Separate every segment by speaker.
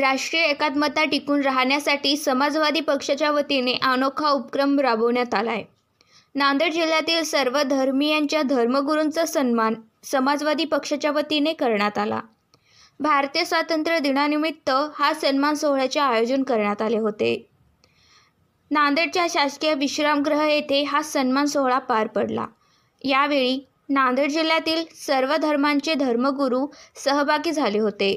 Speaker 1: राष्ट्रीय एकात्मता टिकून राहण्यासाठी समाजवादी पक्षाच्या वतीने अनोखा उपक्रम राबवण्यात आला आहे। नांदेड जिल्ह्यातील सर्व धर्मीयांच्या धर्मगुरूंचा सन्मान समाजवादी पक्षाच्या वतीने करण्यात आला। भारतीय स्वातंत्र्य दिनानिमित्त हा सन्मान सोहळ्याचे आयोजन करण्यात आले होते। नांदेडच्या शासकीय विश्रामगृह येथे हा सन्मान सोहळा पार पडला। यावेळी नांदेड जिल्ह्यातील सर्व धर्मांचे धर्मगुरू सहभागी झाले होते।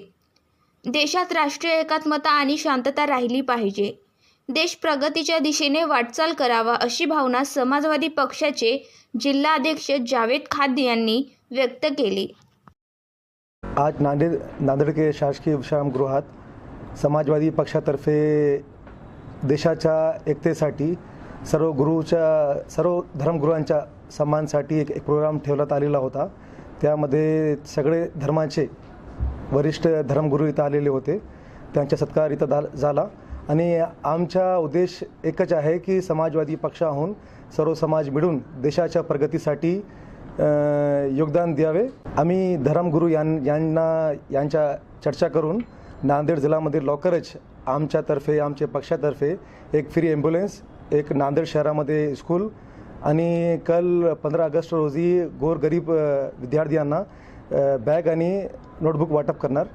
Speaker 1: देशात राष्ट्रीय एकात्मता आणि शांतता राहिली पाहिजे, देश प्रगतीच्या दिशेने वाटचाल करावा अशी भावना समाजवादी पक्षाचे जिल्हाध्यक्ष जावेद खान यांनी व्यक्त केली।
Speaker 2: आज नांदेड के शासकीय विश्रामगृहात समाजवादी पक्षातर्फे देशाच्या एकतेसाठी सर्व धर्मगुरूंच्या सन्मानासाठी एक प्रोग्राम ठेवण्यात आलेला होता। त्यामध्ये सगळे धर्माचे वरिष्ठ धर्मगुरू इथं आलेले होते, त्यांचा सत्कार इथं झाला आणि आमचा उद्देश एकच आहे की समाजवादी पक्षाहून सर्व समाज मिळून देशाच्या प्रगतीसाठी योगदान द्यावे। आम्ही धर्मगुरू यांच्या चर्चा करून नांदेड जिल्ह्यामध्ये लवकरच आमच्या पक्षातर्फे एक फ्री ॲम्ब्युलन्स, एक नांदेड शहरामध्ये स्कूल आणि कल 15 ऑगस्ट रोजी गोरगरीब विद्यार्थ्यांना बॅग आणि नोटबुक वाटप करणार।